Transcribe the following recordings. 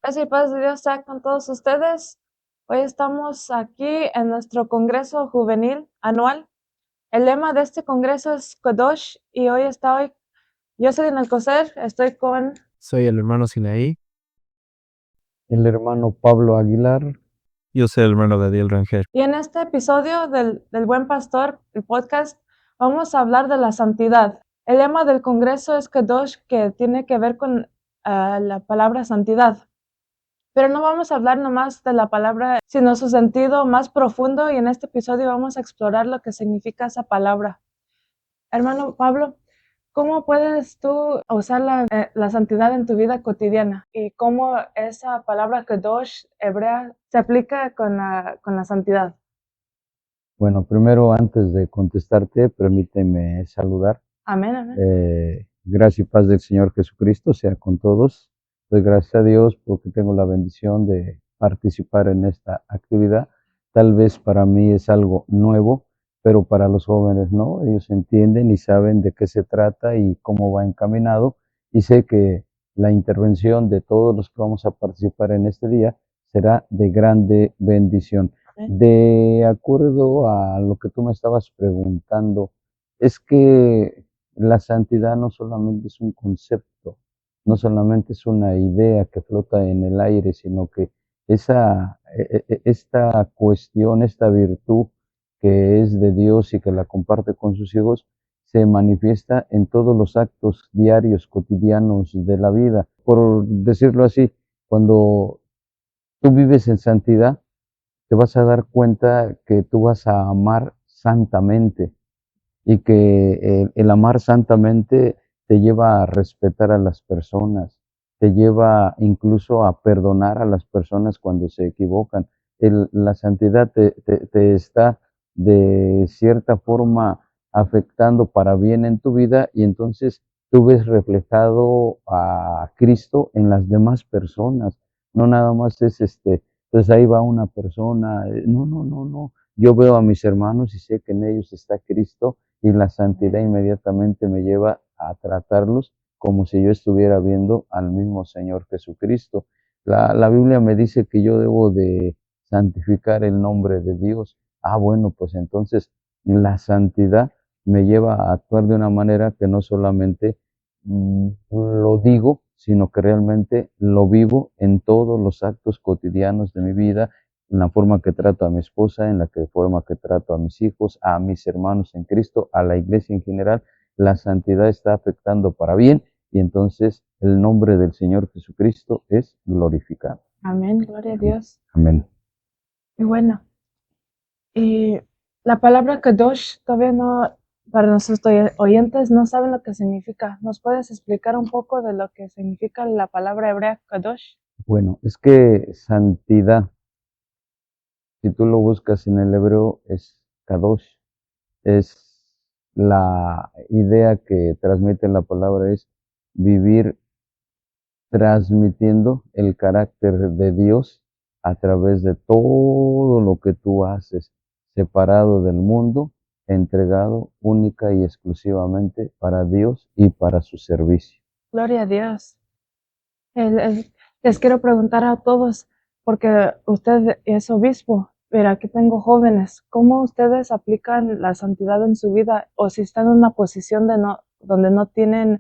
Gracias y paz de Dios sea con todos ustedes. Hoy estamos aquí en nuestro Congreso Juvenil Anual. El lema de este congreso es Kadosh y yo soy Alcocer, estoy con Soy el hermano Sinaí. El hermano Pablo Aguilar. Yo soy el hermano Gadiel Rangel. y en este episodio del Buen Pastor, el podcast, vamos a hablar de la santidad. El lema del congreso es Kadosh, que tiene que ver con la palabra santidad. Pero no vamos a hablar nomás de la palabra, sino su sentido más profundo, y en este episodio vamos a explorar lo que significa esa palabra. Hermano Pablo, ¿cómo puedes tú usar la santidad en tu vida cotidiana? Y cómo esa palabra Kadosh hebrea se aplica con la santidad. Bueno, primero, antes de contestarte, permíteme saludar. Amén, amén. Gracia y paz del Señor Jesucristo sea con todos. Doy gracias a Dios porque tengo la bendición de participar en esta actividad. Tal vez para mí es algo nuevo, pero para los jóvenes no. Ellos entienden y saben de qué se trata y cómo va encaminado. Y sé que la intervención de todos los que vamos a participar en este día será de grande bendición. De acuerdo a lo que tú me estabas preguntando, es que la santidad no solamente es un concepto, no solamente es una idea que flota en el aire, sino que esta cuestión, esta virtud que es de Dios y que la comparte con sus hijos, se manifiesta en todos los actos diarios, cotidianos de la vida. Por decirlo así, cuando tú vives en santidad, te vas a dar cuenta que tú vas a amar santamente y que el amar santamente te lleva a respetar a las personas, te lleva incluso a perdonar a las personas cuando se equivocan. La santidad te está de cierta forma afectando para bien en tu vida y entonces tú ves reflejado a Cristo en las demás personas. No nada más es pues ahí va una persona, no. Yo veo a mis hermanos y sé que en ellos está Cristo y la santidad inmediatamente me lleva a tratarlos como si yo estuviera viendo al mismo Señor Jesucristo. La Biblia me dice que yo debo de santificar el nombre de Dios. Bueno, pues entonces la santidad me lleva a actuar de una manera que no solamente lo digo, sino que realmente lo vivo en todos los actos cotidianos de mi vida, en la forma que trato a mi esposa, en la forma que trato a mis hijos, a mis hermanos en Cristo, a la iglesia en general. La santidad está afectando para bien y entonces el nombre del Señor Jesucristo es glorificado. Amén, gloria a Dios. Amén. Y bueno, y la palabra Kadosh todavía no, para nuestros oyentes no saben lo que significa. ¿Nos puedes explicar un poco de lo que significa la palabra hebrea Kadosh? Bueno, es que santidad, si tú lo buscas en el hebreo, es Kadosh, es la idea que transmite la palabra, es vivir transmitiendo el carácter de Dios a través de todo lo que tú haces, separado del mundo, entregado única y exclusivamente para Dios y para su servicio. Gloria a Dios. Les quiero preguntar a todos, porque usted es obispo, pero aquí tengo jóvenes, ¿cómo ustedes aplican la santidad en su vida? O si están en una posición donde no tienen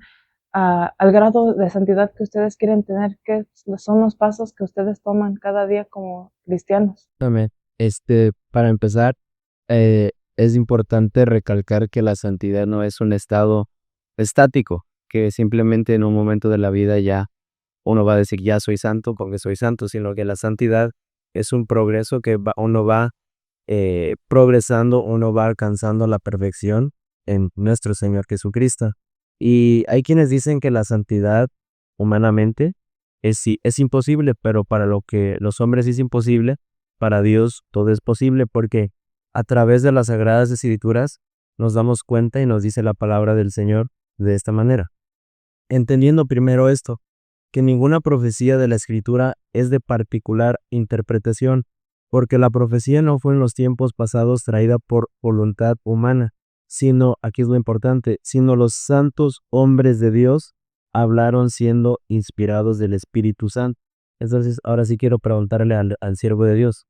al grado de santidad que ustedes quieren tener, ¿qué son los pasos que ustedes toman cada día como cristianos? Amén. Para empezar, es importante recalcar que la santidad no es un estado estático, que simplemente en un momento de la vida ya uno va a decir ya soy santo porque soy santo, sino que la santidad es un progreso que uno va progresando, uno va alcanzando la perfección en nuestro Señor Jesucristo. Y hay quienes dicen que la santidad humanamente es imposible, pero para lo que los hombres es imposible, para Dios todo es posible, porque a través de las Sagradas Escrituras nos damos cuenta y nos dice la palabra del Señor de esta manera. Entendiendo primero esto, que ninguna profecía de la Escritura es de particular interpretación, porque la profecía no fue en los tiempos pasados traída por voluntad humana, sino, aquí es lo importante, sino los santos hombres de Dios hablaron siendo inspirados del Espíritu Santo. Entonces, ahora sí quiero preguntarle al siervo de Dios,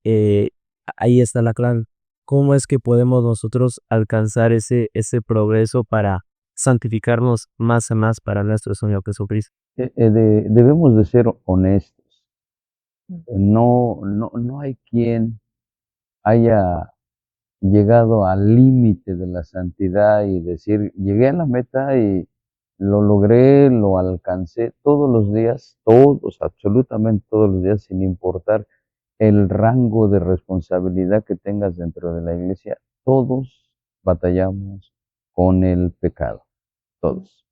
eh, ahí está la clave. ¿Cómo es que podemos nosotros alcanzar ese progreso para santificarnos más y más para nuestro Señor Jesucristo? Debemos de ser honestos. Mm. No hay quien haya llegado al límite de la santidad y decir, llegué a la meta y lo logré, lo alcancé todos los días, todos, absolutamente todos los días, sin importar el rango de responsabilidad que tengas dentro de la iglesia, todos batallamos con el pecado, todos.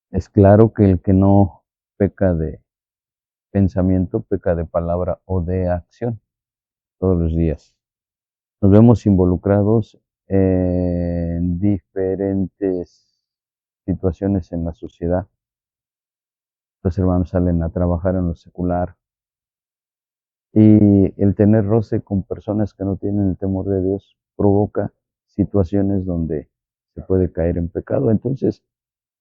Es claro que el que no peca de pensamiento, peca de palabra o de acción todos los días. Nos vemos involucrados en diferentes situaciones en la sociedad. Los hermanos salen a trabajar en lo secular y el tener roce con personas que no tienen el temor de Dios provoca situaciones donde se puede caer en pecado. Entonces,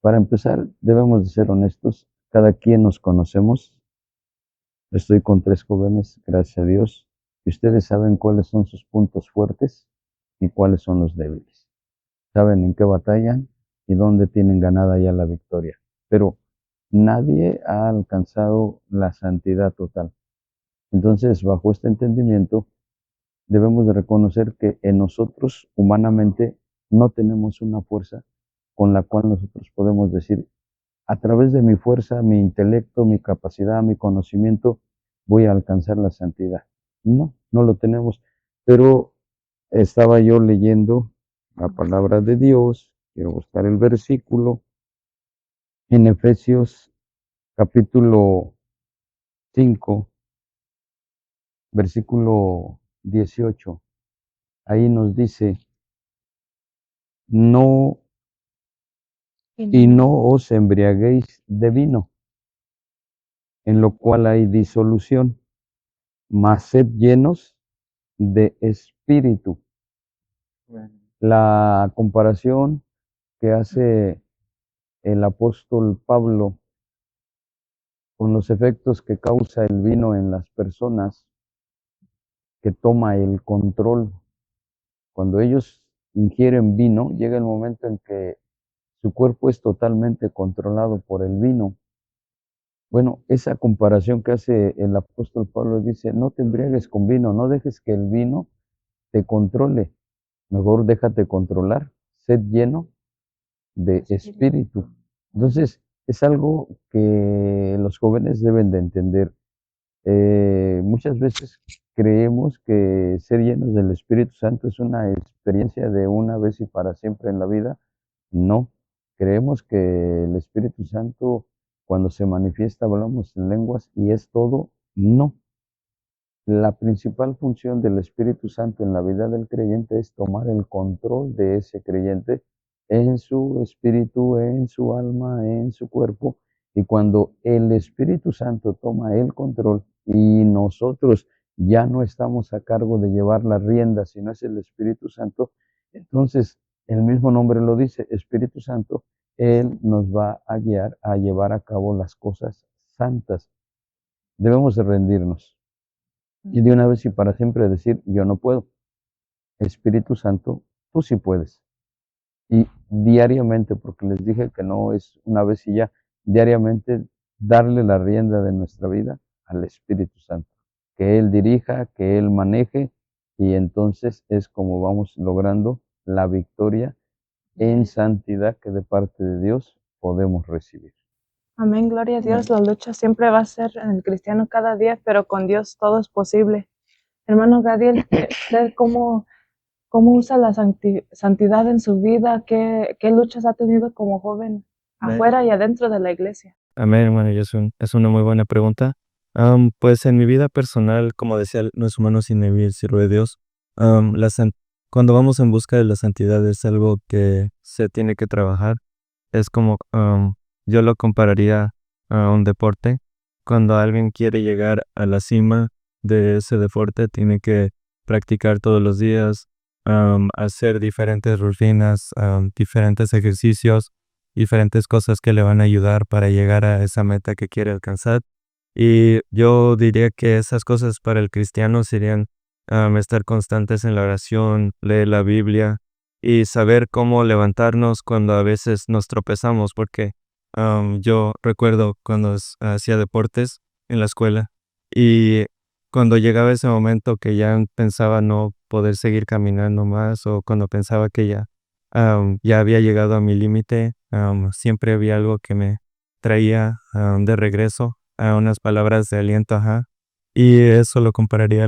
para empezar, debemos de ser honestos. Cada quien nos conocemos. Estoy con 3 jóvenes, gracias a Dios, y ustedes saben cuáles son sus puntos fuertes y cuáles son los débiles. Saben en qué batallan y dónde tienen ganada ya la victoria. Pero nadie ha alcanzado la santidad total. Entonces, bajo este entendimiento, debemos de reconocer que en nosotros, humanamente, no tenemos una fuerza con la cual nosotros podemos decir, a través de mi fuerza, mi intelecto, mi capacidad, mi conocimiento, voy a alcanzar la santidad. No, no lo tenemos. Pero estaba yo leyendo la palabra de Dios, quiero buscar el versículo, en Efesios capítulo 5, versículo 18. Ahí nos dice, no, y no os embriaguéis de vino, en lo cual hay disolución, mas sed llenos de espíritu. La comparación que hace el apóstol Pablo con los efectos que causa el vino en las personas, que toma el control. Cuando ellos ingieren vino, llega el momento en que su cuerpo es totalmente controlado por el vino. Bueno, esa comparación que hace el apóstol Pablo dice, no te embriagues con vino, no dejes que el vino te controle, mejor déjate controlar, sed lleno de espíritu. Entonces, es algo que los jóvenes deben de entender. Muchas veces creemos que ser llenos del Espíritu Santo es una experiencia de una vez y para siempre en la vida. No, creemos que el Espíritu Santo cuando se manifiesta hablamos en lenguas y es todo. No, la principal función del Espíritu Santo en la vida del creyente es tomar el control de ese creyente en su espíritu, en su alma, en su cuerpo. Y cuando el Espíritu Santo toma el control y nosotros ya no estamos a cargo de llevar la rienda, sino es el Espíritu Santo, entonces el mismo nombre lo dice, Espíritu Santo, Él nos va a guiar a llevar a cabo las cosas santas. Debemos de rendirnos y de una vez y para siempre decir, yo no puedo. Espíritu Santo, tú sí puedes. Y diariamente, porque les dije que no es una vez y ya, diariamente darle la rienda de nuestra vida al Espíritu Santo. Que Él dirija, que Él maneje, y entonces es como vamos logrando la victoria en santidad que de parte de Dios podemos recibir. Amén, gloria a Dios. La lucha siempre va a ser en el cristiano cada día, pero con Dios todo es posible. Hermano Gadiel, ¿usted cómo usa la santidad en su vida? ¿Qué luchas ha tenido como joven afuera y adentro de la iglesia? Amén, hermano, es una muy buena pregunta. Pues en mi vida personal, como decía, no es humano sin vivir, siervo de Dios. am, la san- Cuando vamos en busca de la santidad es algo que se tiene que trabajar. Es como, yo lo compararía a un deporte. Cuando alguien quiere llegar a la cima de ese deporte, tiene que practicar todos los días, hacer diferentes rutinas, diferentes ejercicios, diferentes cosas que le van a ayudar para llegar a esa meta que quiere alcanzar. Y yo diría que esas cosas para el cristiano serían estar constantes en la oración, leer la Biblia y saber cómo levantarnos cuando a veces nos tropezamos, porque yo recuerdo cuando hacía deportes en la escuela y cuando llegaba ese momento que ya pensaba no poder seguir caminando más o cuando pensaba que ya había llegado a mi límite, siempre había algo que me traía de regreso a unas palabras de aliento, ajá. Y eso lo compararía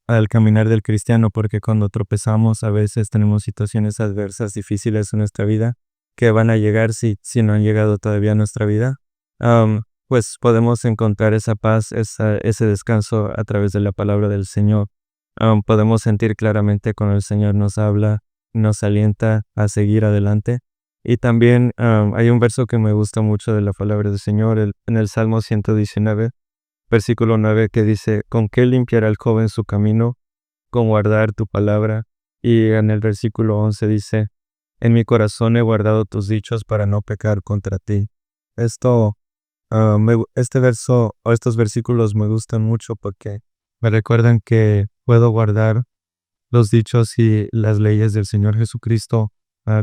al caminar del cristiano, porque cuando tropezamos a veces tenemos situaciones adversas difíciles en nuestra vida que van a llegar si no han llegado todavía a nuestra vida. Pues podemos encontrar esa paz, ese descanso a través de la palabra del Señor. Podemos sentir claramente cuando el Señor nos habla, nos alienta a seguir adelante. Y también hay un verso que me gusta mucho de la palabra del Señor en el Salmo 119, versículo 9, que dice, ¿con qué limpiará el joven su camino? Con guardar tu palabra. Y en el versículo 11 dice, en mi corazón he guardado tus dichos para no pecar contra ti. Esto, este verso o estos versículos me gustan mucho porque me recuerdan que puedo guardar los dichos y las leyes del Señor Jesucristo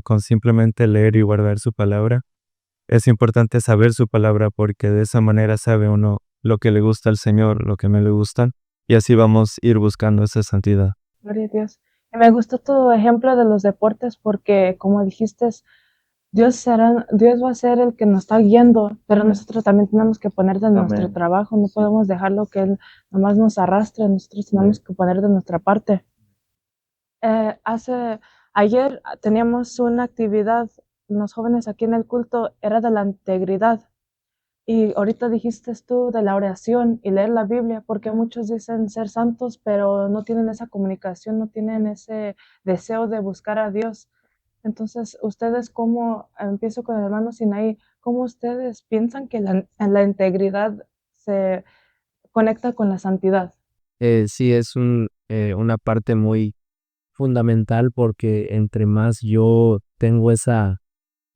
con simplemente leer y guardar su palabra. Es importante saber su palabra porque de esa manera sabe uno lo que le gusta al Señor, lo que no le gustan, y así vamos a ir buscando esa santidad. Gloria a Dios. Y me gustó tu ejemplo de los deportes porque, como dijiste, Dios va a ser el que nos está guiando, pero nosotros también tenemos que poner de nuestro Amén. trabajo, no Sí. podemos dejarlo que Él nomás nos arrastre, nosotros tenemos que poner de nuestra parte. Ayer teníamos una actividad, los jóvenes aquí en el culto, era de la integridad. Y ahorita dijiste tú de la oración y leer la Biblia, porque muchos dicen ser santos, pero no tienen esa comunicación, no tienen ese deseo de buscar a Dios. Entonces, ustedes empiezo con el hermano Sinaí, ¿cómo ustedes piensan que la integridad se conecta con la santidad? Sí, es una parte muy fundamental porque entre más yo tengo esa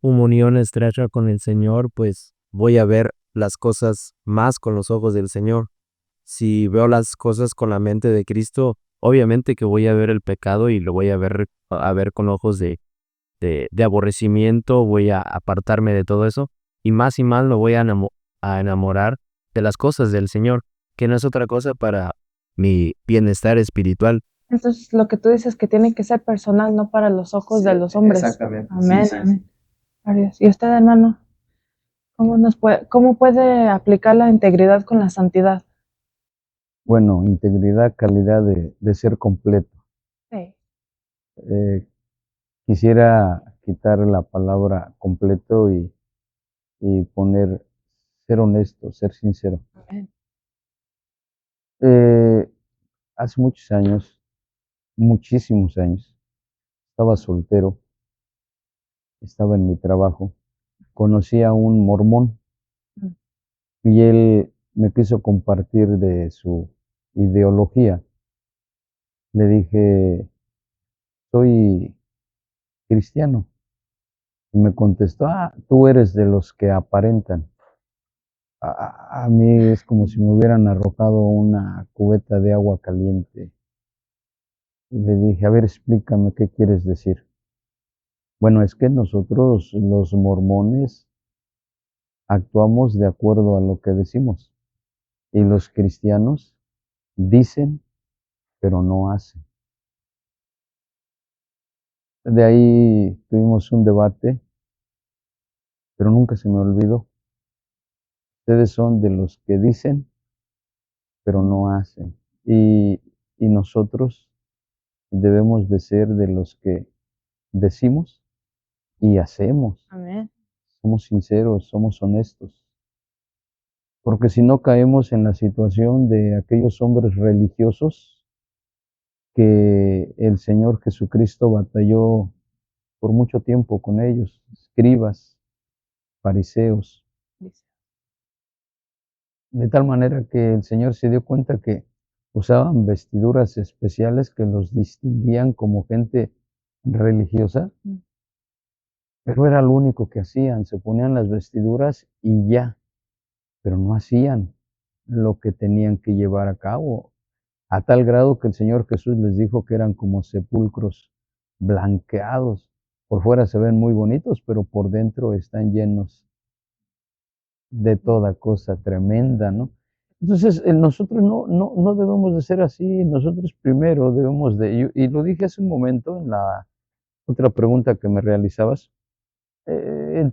comunión estrecha con el Señor, pues voy a ver las cosas más con los ojos del Señor. Si veo las cosas con la mente de Cristo, obviamente que voy a ver el pecado y lo voy a ver con ojos de aborrecimiento, voy a apartarme de todo eso y más lo voy a enamorar de las cosas del Señor, que no es otra cosa para mi bienestar espiritual. Entonces, lo que tú dices que tiene que ser personal, no para los ojos de los hombres. Exactamente. Amén, amén. Adiós. ¿Y usted, hermano? ¿Cómo puede aplicar la integridad con la santidad? Bueno, integridad, calidad de ser completo. Sí. Eh, Quisiera quitar la palabra completo y poner ser honesto, ser sincero. Amén. Eh, Hace muchos años, muchísimos años, estaba soltero, estaba en mi trabajo, conocí a un mormón Mm. y él me quiso compartir de su ideología. Le dije, soy cristiano. Y me contestó, tú eres de los que aparentan. A mí es como si me hubieran arrojado una cubeta de agua caliente. Y le dije, a ver, explícame qué quieres decir. Bueno, es que nosotros, los mormones, actuamos de acuerdo a lo que decimos. Y los cristianos dicen, pero no hacen. De ahí tuvimos un debate, pero nunca se me olvidó. Ustedes son de los que dicen, pero no hacen. Y nosotros debemos de ser de los que decimos y hacemos. Amén. Somos sinceros, somos honestos. Porque si no caemos en la situación de aquellos hombres religiosos que el Señor Jesucristo batalló por mucho tiempo con ellos, escribas, fariseos, Dice. de tal manera que el Señor se dio cuenta que usaban vestiduras especiales que los distinguían como gente religiosa, Mm. pero era lo único que hacían, se ponían las vestiduras y ya, pero no hacían. lo que tenían que llevar a cabo, a tal grado que el Señor Jesús les dijo que eran como sepulcros blanqueados. Por fuera se ven muy bonitos, pero por dentro están llenos de toda cosa tremenda, ¿no? Entonces, nosotros no debemos de ser así, nosotros primero debemos de, y lo dije hace un momento en la otra pregunta que me realizabas,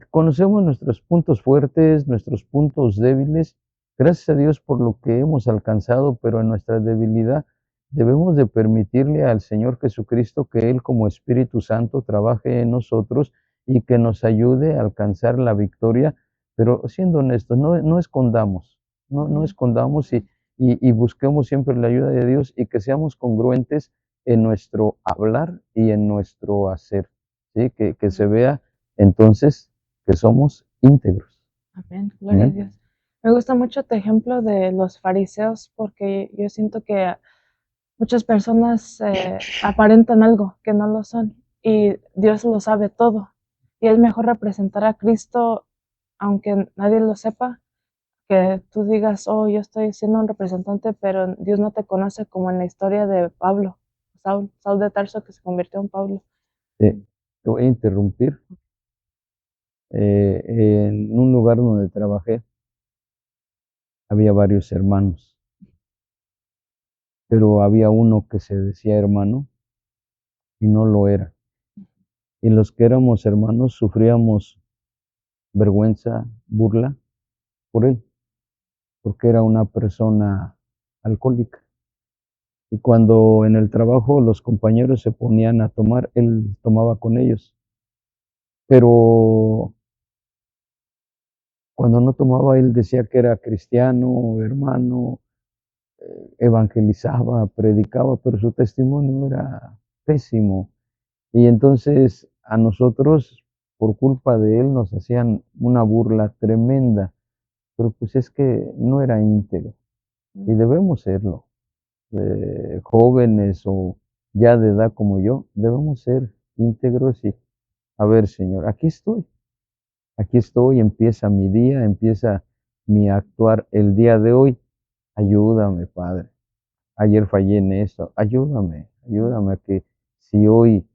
conocemos nuestros puntos fuertes, nuestros puntos débiles, gracias a Dios por lo que hemos alcanzado, pero en nuestra debilidad debemos de permitirle al Señor Jesucristo que Él como Espíritu Santo trabaje en nosotros y que nos ayude a alcanzar la victoria, pero siendo honestos, no escondamos, no escondamos y busquemos siempre la ayuda de Dios y que seamos congruentes en nuestro hablar y en nuestro hacer, ¿sí? Que se vea entonces que somos íntegros. Amén, gloria a Amén. Dios. Me gusta mucho tu ejemplo de los fariseos porque yo siento que muchas personas aparentan algo que no lo son y Dios lo sabe todo. Y es mejor representar a Cristo aunque nadie lo sepa, que tú digas, oh, yo estoy siendo un representante, pero Dios no te conoce como en la historia de Pablo, Saúl de Tarso que se convirtió en Pablo. Te voy a interrumpir. En un lugar donde trabajé había varios hermanos, pero había uno que se decía hermano y no lo era. Y los que éramos hermanos sufríamos vergüenza, burla por él, porque era una persona alcohólica. Y cuando en el trabajo los compañeros se ponían a tomar, él tomaba con ellos. Pero cuando no tomaba, él decía que era cristiano, hermano, evangelizaba, predicaba, pero su testimonio era pésimo. Y entonces a nosotros, por culpa de él, nos hacían una burla tremenda. Pero pues es que no era íntegro. Y debemos serlo. Jóvenes o ya de edad como yo, debemos ser íntegros y, a ver, Señor, aquí estoy, empieza mi día, empieza mi actuar el día de hoy. Ayúdame, Padre. Ayer fallé en esto. Ayúdame a que si hoy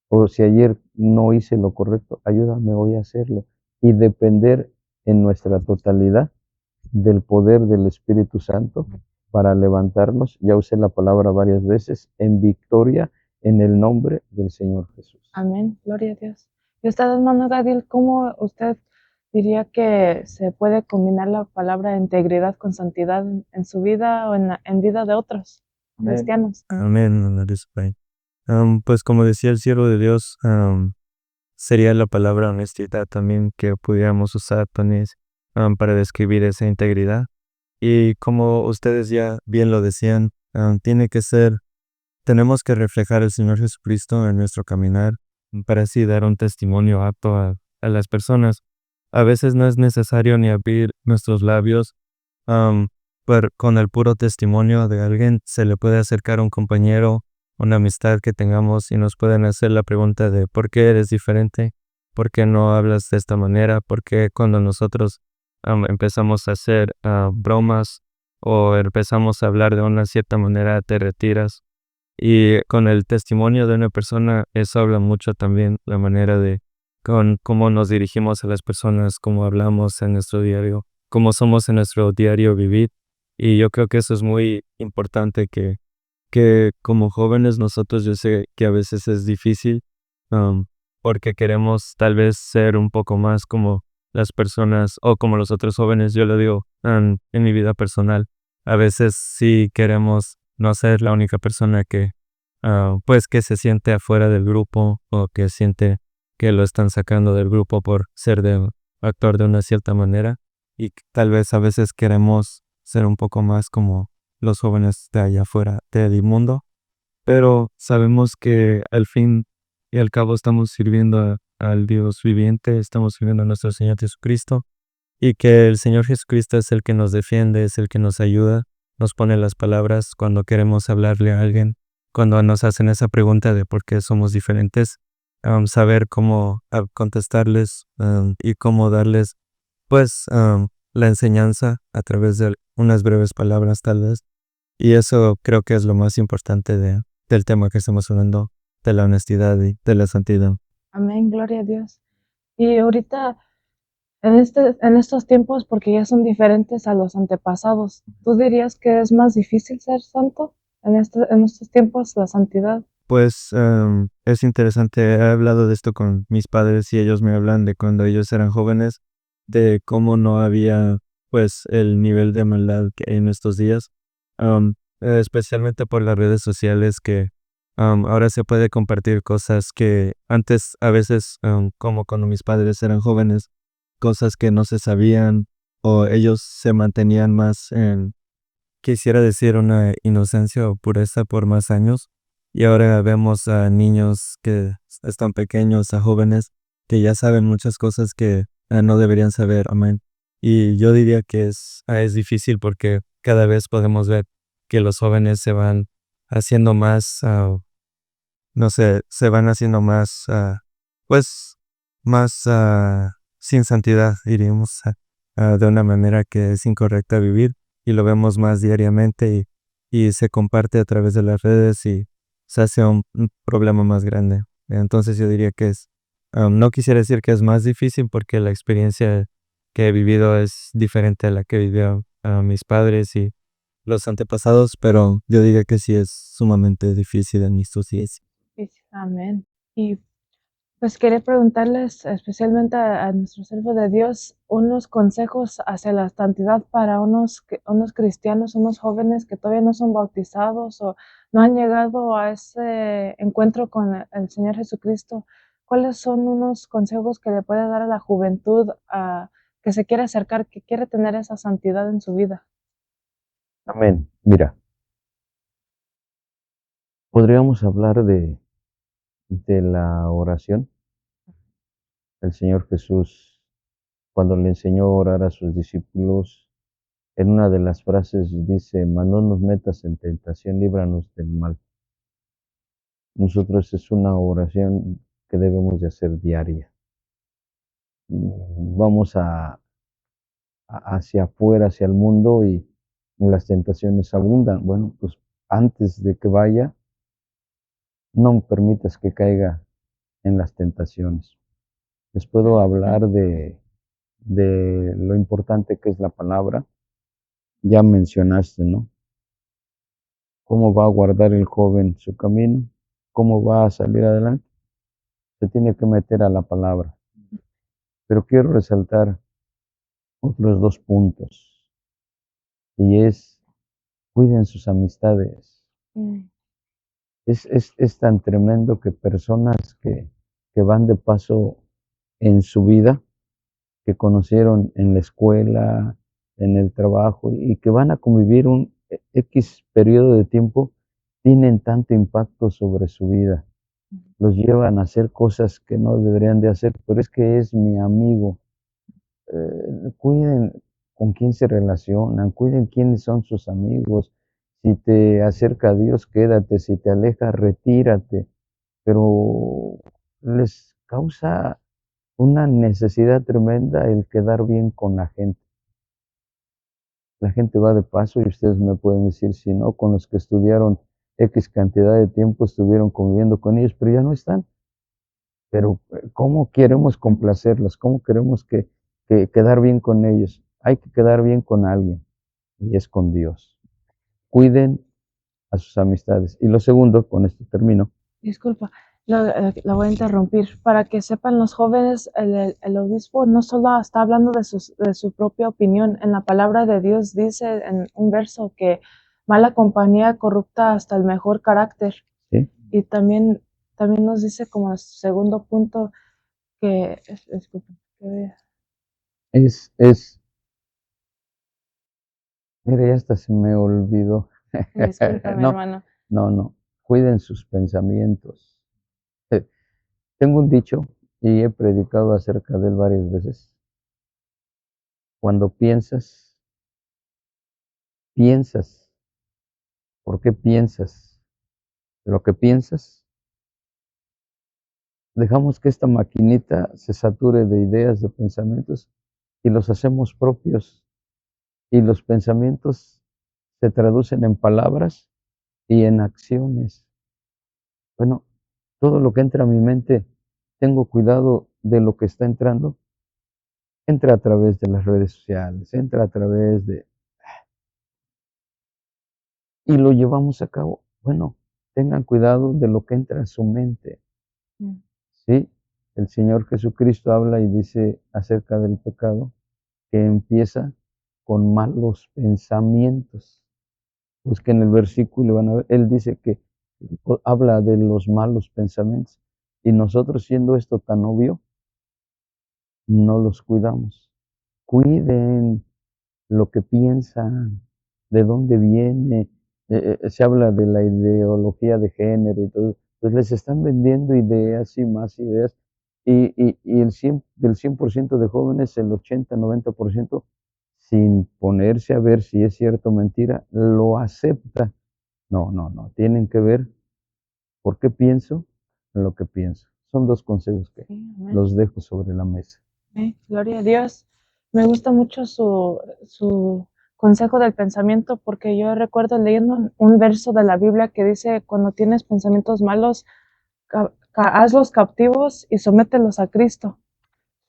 o si ayer no hice lo correcto, ayúdame hoy a hacerlo y depender en nuestra totalidad del poder del Espíritu Santo para levantarnos, ya usé la palabra varias veces, en victoria en el nombre del Señor Jesús. Amén, gloria a Dios. Y usted, hermano Gadiel, ¿cómo usted diría que se puede combinar la palabra integridad con santidad en su vida o en vida de otros cristianos? Amén. Pues como decía el siervo de Dios, sería la palabra honestidad también que pudiéramos usar también para describir esa integridad. Y como ustedes ya bien lo decían, tenemos que reflejar al Señor Jesucristo en nuestro caminar para así dar un testimonio apto a las personas. A veces no es necesario ni abrir nuestros labios, con el puro testimonio de alguien se le puede acercar a un compañero, una amistad que tengamos y nos pueden hacer la pregunta de ¿por qué eres diferente? ¿Por qué no hablas de esta manera? ¿Por qué cuando nosotros empezamos a hacer bromas o empezamos a hablar de una cierta manera te retiras? Y con el testimonio de una persona, eso habla mucho también la manera con cómo nos dirigimos a las personas, cómo hablamos en nuestro diario, cómo somos en nuestro diario vivir. Y yo creo que eso es muy importante que como jóvenes nosotros, yo sé que a veces es difícil, porque queremos tal vez ser un poco más como las personas o como los otros jóvenes, yo lo digo en mi vida personal. A veces sí queremos no ser la única persona pues que se siente afuera del grupo o que siente que lo están sacando del grupo por actuar de una cierta manera y tal vez a veces queremos ser un poco más como los jóvenes de allá afuera del mundo, pero sabemos que al fin y al cabo estamos sirviendo al Dios viviente, estamos sirviendo a nuestro Señor Jesucristo y que el Señor Jesucristo es el que nos defiende, es el que nos ayuda, nos pone las palabras cuando queremos hablarle a alguien, cuando nos hacen esa pregunta de por qué somos diferentes, saber cómo contestarles y cómo darles pues la enseñanza a través unas breves palabras tal vez. Y eso creo que es lo más importante del tema que estamos hablando, de la honestidad y de la santidad. Amén, gloria a Dios. Y ahorita, en estos tiempos, porque ya son diferentes a los antepasados, ¿tú dirías que es más difícil ser santo en estos tiempos, la santidad? Pues es interesante, he hablado de esto con mis padres y ellos me hablan de cuando ellos eran jóvenes, de cómo no había pues el nivel de maldad que hay en estos días, especialmente por las redes sociales que ahora se puede compartir cosas que antes a veces, como cuando mis padres eran jóvenes, cosas que no se sabían o ellos se mantenían más en, quisiera decir, una inocencia o pureza por más años. Y ahora vemos a niños que están pequeños, a jóvenes que ya saben muchas cosas que no deberían saber. Amén. Y yo diría que es difícil porque cada vez podemos ver que los jóvenes se van haciendo más, no sé, se van haciendo más, pues, más sin santidad, diríamos, de una manera que es incorrecta vivir y lo vemos más diariamente y se comparte a través de las redes y se hace un problema más grande. Entonces yo diría que no quisiera decir que es más difícil porque la experiencia que he vivido es diferente a la que vivió mis padres y los antepasados, pero yo diría que sí es sumamente difícil en estos días. Sí, sí, amén. Y pues quería preguntarles especialmente a nuestro siervo de Dios unos consejos hacia la santidad para unos cristianos, unos jóvenes que todavía no son bautizados o no han llegado a ese encuentro con el Señor Jesucristo. ¿Cuáles son unos consejos que le puede dar a la juventud que se quiere acercar, que quiere tener esa santidad en su vida? Amén. Mira, podríamos hablar de la oración. El Señor Jesús, cuando le enseñó a orar a sus discípulos, en una de las frases dice: "Mas no nos metas en tentación, líbranos del mal". Nosotros es una oración que debemos de hacer diaria. Vamos hacia afuera, hacia el mundo y las tentaciones abundan. Bueno, pues antes de que vaya, no me permitas que caiga en las tentaciones. Les puedo hablar de lo importante que es la palabra. Ya mencionaste, ¿no? ¿Cómo va a guardar el joven su camino? ¿Cómo va a salir adelante? Se tiene que meter a la palabra. Pero quiero resaltar otros dos puntos, y es: cuiden sus amistades. Mm, Es tan tremendo que personas que van de paso en su vida, que conocieron en la escuela, en el trabajo, y que van a convivir un X periodo de tiempo, tienen tanto impacto sobre su vida. Los llevan a hacer cosas que no deberían de hacer, pero es que es mi amigo. Cuiden con quién se relacionan, cuiden quiénes son sus amigos. Si te acerca a Dios, quédate; si te aleja, retírate. Pero les causa una necesidad tremenda el quedar bien con la gente. La gente va de paso y ustedes me pueden decir si no, con los que estudiaron X cantidad de tiempo, estuvieron conviviendo con ellos, pero ya no están. Pero ¿cómo queremos complacerlos? ¿Cómo queremos que quedar bien con ellos? Hay que quedar bien con alguien, y es con Dios. Cuiden a sus amistades. Y lo segundo, con esto termino. Disculpa, la voy a interrumpir. Para que sepan los jóvenes, el obispo no solo está hablando de su propia opinión. En la palabra de Dios dice en un verso que mala compañía corrupta hasta el mejor carácter. ¿Sí? Y también nos dice como segundo punto disculpa, Es, mire, ya hasta se me olvidó. disculpa, mi No, hermano. no. Cuiden sus pensamientos. Tengo un dicho y he predicado acerca de él varias veces. Cuando piensas, piensas. ¿Por qué piensas lo que piensas? Dejamos que esta maquinita se sature de ideas, de pensamientos, y los hacemos propios. y los pensamientos se traducen en palabras y en acciones. Bueno, todo lo que entra a mi mente, tengo cuidado de lo que está entrando. Entra a través de las redes sociales, entra a través de... y lo llevamos a cabo. Bueno, tengan cuidado de lo que entra a su mente. Mm. Sí, el Señor Jesucristo habla y dice acerca del pecado que empieza con malos pensamientos. Busquen el versículo y van a ver, Él dice que habla de los malos pensamientos. Y nosotros, siendo esto tan obvio, no los cuidamos. Cuiden lo que piensan, de dónde viene. Se habla de la ideología de género y todo. Pues les están vendiendo ideas y más ideas. Y del 100% de jóvenes, el 80-90%, sin ponerse a ver si es cierto o mentira, lo acepta. No, no, no. Tienen que ver por qué pienso en lo que pienso. Son dos consejos que Sí, amén. los dejo sobre la mesa. Gloria a Dios. Me gusta mucho su consejo del pensamiento, porque yo recuerdo leyendo un verso de la Biblia que dice, cuando tienes pensamientos malos, hazlos cautivos y somételos a Cristo.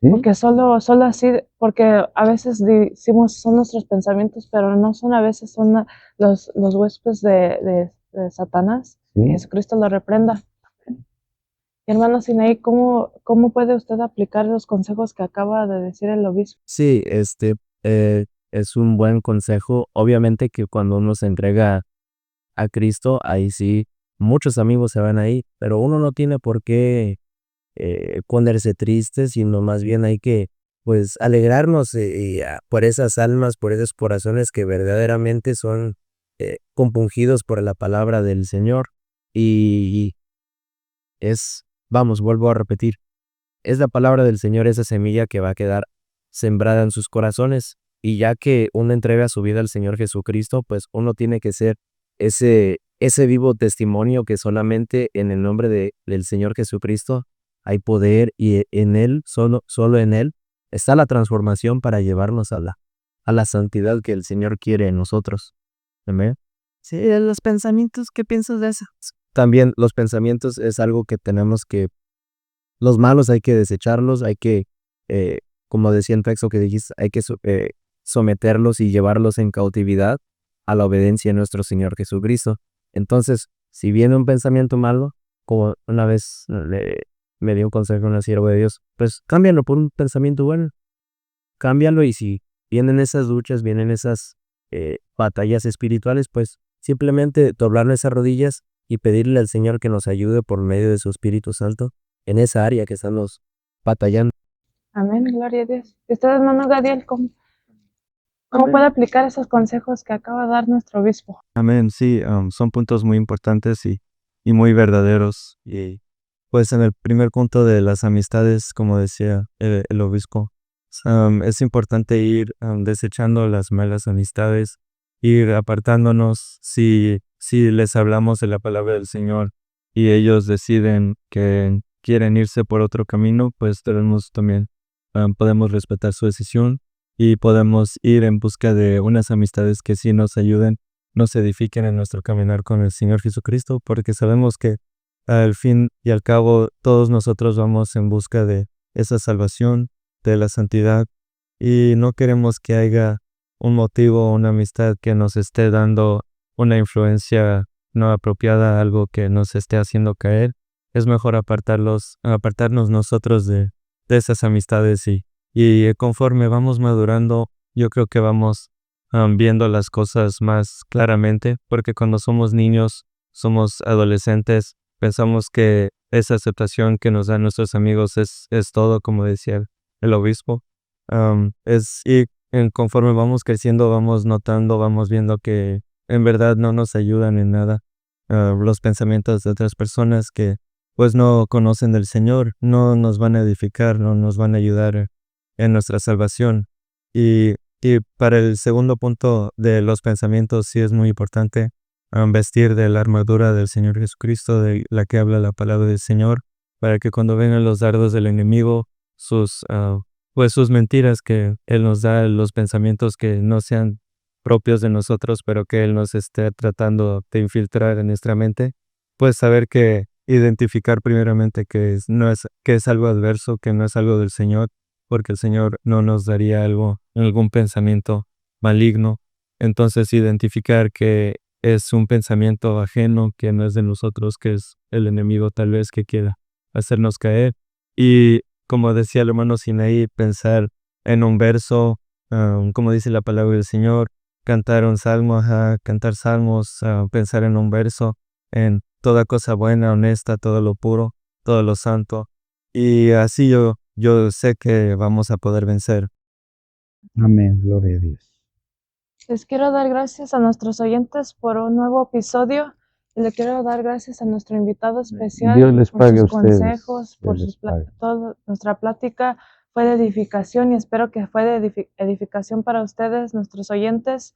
¿Sí? Porque solo así, porque a veces decimos son nuestros pensamientos, pero no son, a veces son los huéspedes de Satanás. Sí. Que Jesucristo lo reprenda. Y hermano Sinaí, ¿cómo puede usted aplicar los consejos que acaba de decir el obispo? Sí, es un buen consejo. Obviamente que cuando uno se entrega a Cristo, ahí sí, muchos amigos se van ahí, pero uno no tiene por qué ponerse triste, sino más bien hay que, pues, alegrarnos por esas almas, por esos corazones que verdaderamente son compungidos por la palabra del Señor. Y vuelvo a repetir, es la palabra del Señor esa semilla que va a quedar sembrada en sus corazones. Y ya que uno entrega su vida al Señor Jesucristo, pues uno tiene que ser ese vivo testimonio que solamente en el nombre del Señor Jesucristo hay poder, y en Él, solo en Él, está la transformación para llevarnos a la santidad que el Señor quiere en nosotros. Amén. Sí, los pensamientos, ¿qué piensas de eso? También los pensamientos es algo que tenemos que, los malos hay que desecharlos, hay que, eh, como decía el texto que dijiste, hay que someterlos y llevarlos en cautividad a la obediencia de nuestro Señor Jesucristo. Entonces, si viene un pensamiento malo, como una vez me dio un consejo una sierva de Dios, pues cámbialo por un pensamiento bueno, cámbialo, y si vienen esas luchas, vienen esas batallas espirituales, pues simplemente doblar nuestras rodillas y pedirle al Señor que nos ayude por medio de su Espíritu Santo en esa área que estamos batallando. Amén, gloria a Dios. ¿Y usted, hermano Gadiel, cómo puede aplicar esos consejos que acaba de dar nuestro obispo? Amén, sí, son puntos muy importantes y muy verdaderos. Y pues en el primer punto de las amistades, como decía el obispo, es importante ir desechando las malas amistades, ir apartándonos si les hablamos de la palabra del Señor y ellos deciden que quieren irse por otro camino, pues podemos respetar su decisión y podemos ir en busca de unas amistades que sí nos ayuden, nos edifiquen en nuestro caminar con el Señor Jesucristo, porque sabemos que al fin y al cabo todos nosotros vamos en busca de esa salvación, de la santidad, y no queremos que haya un motivo o una amistad que nos esté dando una influencia no apropiada, algo que nos esté haciendo caer. Es mejor apartarnos nosotros de esas amistades, y conforme vamos madurando, yo creo que vamos viendo las cosas más claramente, porque cuando somos niños, somos adolescentes, pensamos que esa aceptación que nos dan nuestros amigos es todo, como decía el obispo. Conforme vamos creciendo, vamos notando, vamos viendo que en verdad no nos ayudan en nada. Los pensamientos de otras personas que pues no conocen del Señor no nos van a edificar, no nos van a ayudar en nuestra salvación. Y para el segundo punto de los pensamientos, sí es muy importante vestir de la armadura del Señor Jesucristo, de la que habla la palabra del Señor, para que cuando vengan los dardos del enemigo, sus mentiras que Él nos da, los pensamientos que no sean propios de nosotros, pero que Él nos esté tratando de infiltrar en nuestra mente, pues saber que identificar primeramente que es algo adverso, que no es algo del Señor, porque el Señor no nos daría algún pensamiento maligno. Entonces identificar que es un pensamiento ajeno, que no es de nosotros, que es el enemigo tal vez que quiera hacernos caer. Y como decía el hermano Sinaí, pensar en un verso, como dice la palabra del Señor, cantar un salmo, cantar salmos, pensar en un verso, en toda cosa buena, honesta, todo lo puro, todo lo santo. Y así yo sé que vamos a poder vencer. Amén, gloria a Dios. Les quiero dar gracias a nuestros oyentes por un nuevo episodio y le quiero dar gracias a nuestro invitado especial Dios les por pague a sus ustedes. consejos, por Dios les pague. nuestra plática fue de edificación y espero que fue de edificación para ustedes, nuestros oyentes.